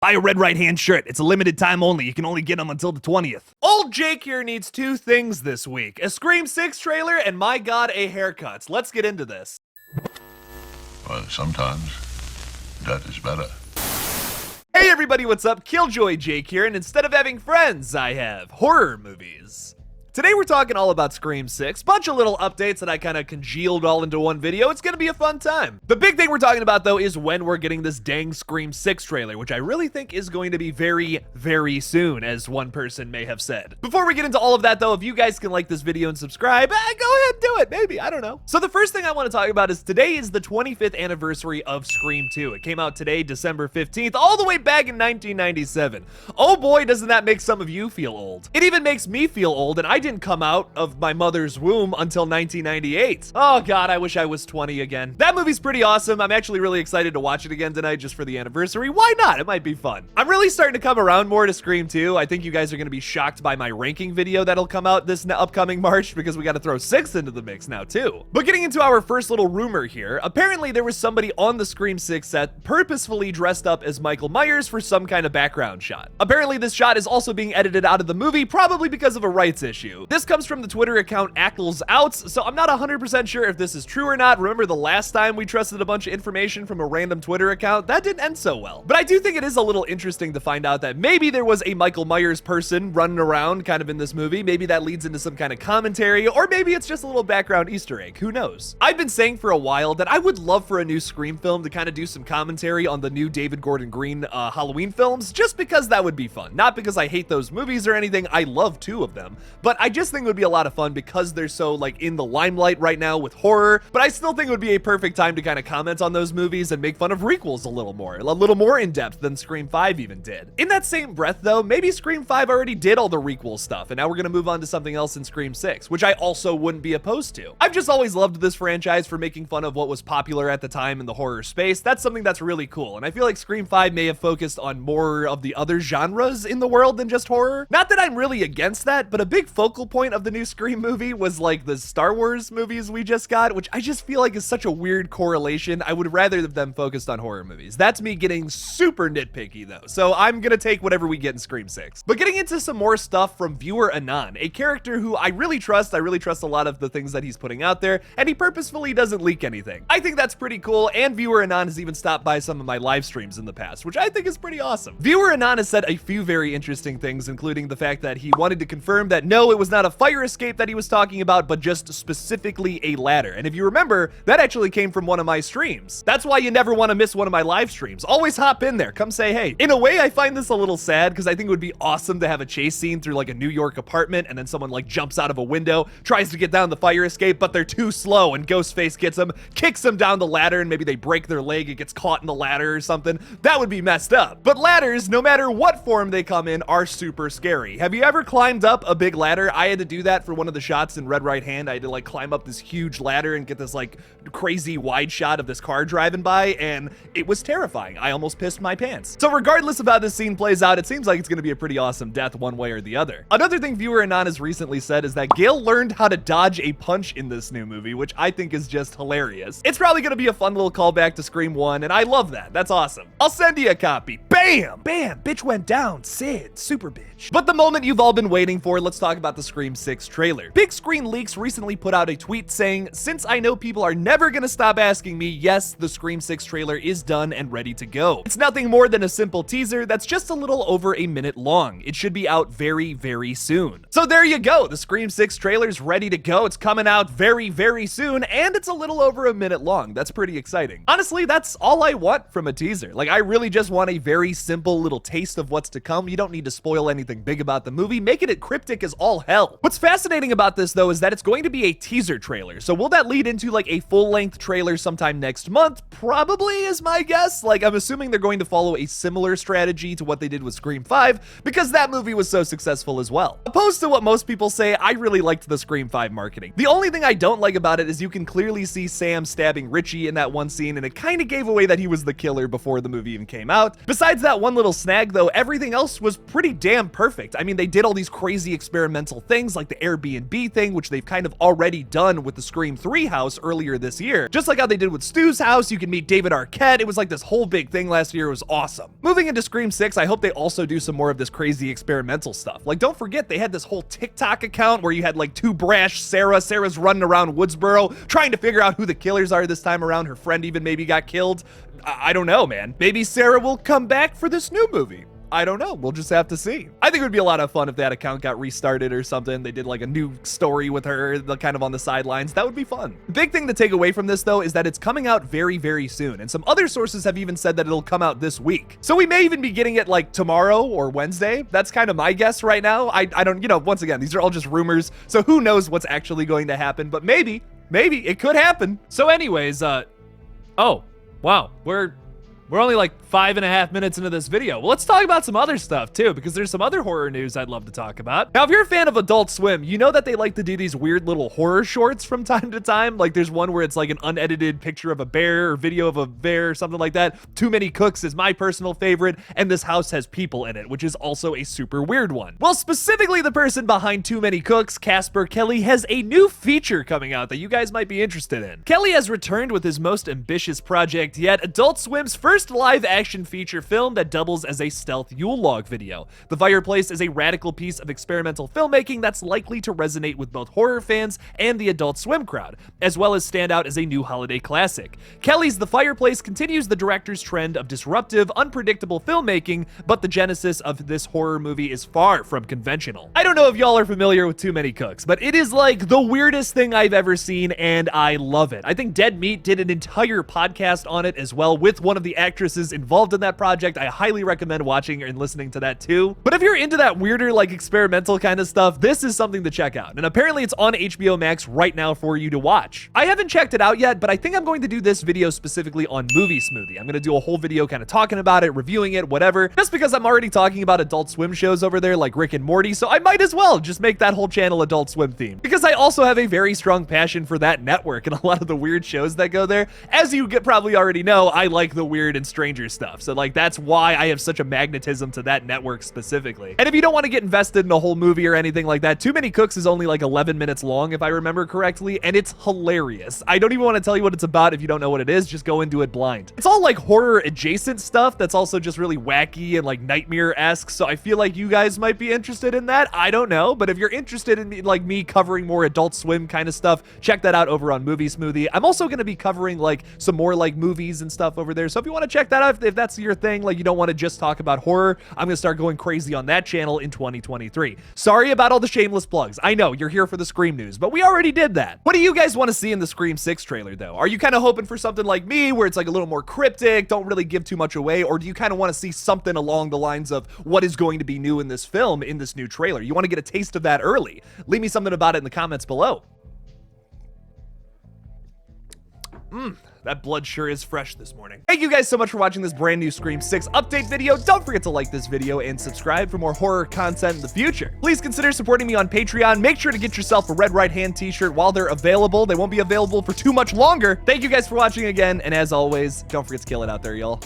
Buy a Red Right Hand shirt. It's a limited time only. You can only get them until the 20th. Old Jake here needs two things this week. A Scream 6 trailer and, my god, a haircut. Let's get into this. Well, sometimes that is better. Hey everybody, what's up? Killjoy Jake here, and instead of having friends, I have horror movies. Today we're talking all about Scream 6, bunch of little updates that I kind of congealed all into one video. It's gonna be a fun time. The big thing we're talking about though is when we're getting this dang Scream 6 trailer, which I really think is going to be very, very soon, as one person may have said. Before we get into all of that though, if you guys can like this video and subscribe, go ahead and do it, maybe, I don't know. So the first thing I want to talk about is today is the 25th anniversary of Scream 2. It came out today, December 15th, all the way back in 1997. Oh boy, doesn't that make some of you feel old. It even makes me feel old, and I didn't come out of my mother's womb until 1998. Oh god, I wish I was 20 again. That movie's pretty awesome. I'm actually really excited to watch it again tonight just for the anniversary. Why not? It might be fun. I'm really starting to come around more to Scream 2. I think you guys are going to be shocked by my ranking video that'll come out this upcoming March, because we got to throw 6 into the mix now too. But getting into our first little rumor here, apparently there was somebody on the Scream 6 set purposefully dressed up as Michael Myers for some kind of background shot. Apparently this shot is also being edited out of the movie, probably because of a rights issue. This comes from the Twitter account Ackles Outs, so I'm not 100% sure if this is true or not. Remember the last time we trusted a bunch of information from a random Twitter account? That didn't end so well. But I do think it is a little interesting to find out that maybe there was a Michael Myers person running around kind of in this movie. Maybe that leads into some kind of commentary, or maybe it's just a little background Easter egg. Who knows? I've been saying for a while that I would love for a new Scream film to kind of do some commentary on the new David Gordon Green Halloween films, just because that would be fun. Not because I hate those movies or anything. I love 2 of them, but I just think it would be a lot of fun because they're so like in the limelight right now with horror. But I still think it would be a perfect time to kind of comment on those movies and make fun of requels a little more in depth than Scream 5 even did. In that same breath though, maybe Scream 5 already did all the requel stuff and now we're gonna move on to something else in Scream 6, which I also wouldn't be opposed to. I've just always loved this franchise for making fun of what was popular at the time in the horror space. That's something that's really cool, and I feel like Scream 5 may have focused on more of the other genres in the world than just horror. Not that I'm really against that, but a big focal point of the new Scream movie was like the Star Wars movies we just got, which I just feel like is such a weird correlation. I would rather have them focused on horror movies. That's me getting super nitpicky though, so I'm gonna take whatever we get in Scream 6. But getting into some more stuff from viewer Anon, a character who I really trust a lot of the things that he's putting out there, and he purposefully doesn't leak anything. I think that's pretty cool, and viewer Anon has even stopped by some of my live streams in the past, which I think is pretty awesome. Viewer Anon has said a few very interesting things, including the fact that he wanted to confirm that no, it was not a fire escape that he was talking about, but just specifically a ladder. And if you remember, that actually came from one of my streams. That's why you never want to miss one of my live streams. Always hop in there, come say hey. In a way, I find this a little sad because I think it would be awesome to have a chase scene through like a New York apartment and then someone like jumps out of a window, tries to get down the fire escape, but they're too slow and Ghostface gets them, kicks them down the ladder, and maybe they break their leg, it gets caught in the ladder or something. That would be messed up. But ladders, no matter what form they come in, are super scary. Have you ever climbed up a big ladder? I had to do that for one of the shots in Red Right Hand. I had to like climb up this huge ladder and get this like crazy wide shot of this car driving by, and it was terrifying. I almost pissed my pants. So regardless of how this scene plays out, it seems like it's gonna be a pretty awesome death one way or the other. Another thing viewer Anon has recently said is that Gale learned how to dodge a punch in this new movie, which I think is just hilarious. It's probably gonna be a fun little callback to Scream 1, and I love that. That's awesome. I'll send you a copy. Bam! Bam! Bitch went down. Sid. Super bitch. But the moment you've all been waiting for, let's talk about the Scream 6 trailer. Big Screen Leaks recently put out a tweet saying, "Since I know people are never gonna stop asking me, yes, the Scream 6 trailer is done and ready to go. It's nothing more than a simple teaser that's just a little over a minute long. It should be out very, very soon." So there you go. The Scream 6 trailer's ready to go. It's coming out very, very soon, and it's a little over a minute long. That's pretty exciting. Honestly, that's all I want from a teaser. Like, I really just want a very simple little taste of what's to come. You don't need to spoil anything big about the movie. Make it cryptic as all hell. What's fascinating about this though is that it's going to be a teaser trailer. So will that lead into like a full-length trailer sometime next month? Probably is my guess. Like, I'm assuming they're going to follow a similar strategy to what they did with Scream 5 because that movie was so successful as well. Opposed to what most people say, I really liked the Scream 5 marketing. The only thing I don't like about it is you can clearly see Sam stabbing Richie in that one scene, and it kind of gave away that he was the killer before the movie even came out. Besides that one little snag though, everything else was pretty damn perfect. I mean, they did all these crazy experimental experimental things like the Airbnb thing, which they've kind of already done with the Scream 3 house earlier this year. Just like how they did with Stu's house, you can meet David Arquette. It was like this whole big thing last year. It was awesome. Moving into Scream 6, I hope they also do some more of this crazy experimental stuff. Like, don't forget, they had this whole TikTok account where you had like two brash Sarah's running around Woodsboro trying to figure out who the killers are this time around. Her friend even maybe got killed. I don't know, man. Maybe Sarah will come back for this new movie. I don't know. We'll just have to see. I think it would be a lot of fun if that account got restarted or something. They did like a new story with her, kind of on the sidelines. That would be fun. The big thing to take away from this, though, is that it's coming out very, very soon. And some other sources have even said that it'll come out this week. So we may even be getting it like tomorrow or Wednesday. That's kind of my guess right now. I don't, once again, these are all just rumors. So who knows what's actually going to happen, but maybe it could happen. So anyways, oh, wow, we're only like 5.5 minutes into this video. Well, let's talk about some other stuff too, because there's some other horror news I'd love to talk about. Now, if you're a fan of Adult Swim, you know that they like to do these weird little horror shorts from time to time. Like there's one where it's like an unedited picture of a bear or video of a bear or something like that. Too Many Cooks is my personal favorite, and This House Has People in It, which is also a super weird one. Well, specifically the person behind Too Many Cooks, Casper Kelly, has a new feature coming out that you guys might be interested in. Kelly has returned with his most ambitious project yet, Adult Swim's first live-action feature film that doubles as a stealth Yule log video. The Fireplace is a radical piece of experimental filmmaking that's likely to resonate with both horror fans and the Adult Swim crowd, as well as stand out as a new holiday classic. Kelly's The Fireplace continues the director's trend of disruptive, unpredictable filmmaking, but the genesis of this horror movie is far from conventional. I don't know if y'all are familiar with Too Many Cooks, but it is like the weirdest thing I've ever seen, and I love it. I think Dead Meat did an entire podcast on it as well with one of the actresses involved in that project. I highly recommend watching and listening to that too. But if you're into that weirder, like experimental kind of stuff, this is something to check out. And apparently it's on HBO Max right now for you to watch. I haven't checked it out yet, but I think I'm going to do this video specifically on Movie Smoothie. I'm going to do a whole video kind of talking about it, reviewing it, whatever, just because I'm already talking about Adult Swim shows over there like Rick and Morty, so I might as well just make that whole channel Adult Swim themed, because I also have a very strong passion for that network and a lot of the weird shows that go there. As you probably already know, I like the weird and stranger stuff, so like that's why I have such a magnetism to that network specifically. And if you don't want to get invested in a whole movie or anything like that, Too Many Cooks is only like 11 minutes long if I remember correctly, and it's hilarious. I don't even want to tell you what it's about. If you don't know what it is, just go into it blind. It's all like horror adjacent stuff that's also just really wacky and like nightmare-esque, so I feel like you guys might be interested in that. I don't know, but if you're interested in me covering more Adult Swim kind of stuff, check that out over on Movie Smoothie. I'm also going to be covering like some more like movies and stuff over there, so if you want to check that out, if that's your thing, like you don't want to just talk about horror, I'm going to start going crazy on that channel in 2023. Sorry about all the shameless plugs. I know you're here for the Scream news, but we already did that. What do you guys want to see in the Scream 6 trailer though? Are you kind of hoping for something like me where it's like a little more cryptic, don't really give too much away, or do you kind of want to see something along the lines of what is going to be new in this film, in this new trailer? You want to get a taste of that early? Leave me something about it in the comments below. That blood sure is fresh this morning. Thank you guys so much for watching this brand new Scream 6 update video. Don't forget to like this video and subscribe for more horror content in the future. Please consider supporting me on Patreon. Make sure to get yourself a Red Right Hand t-shirt while they're available. They won't be available for too much longer. Thank you guys for watching again, and as always, don't forget to kill it out there, y'all.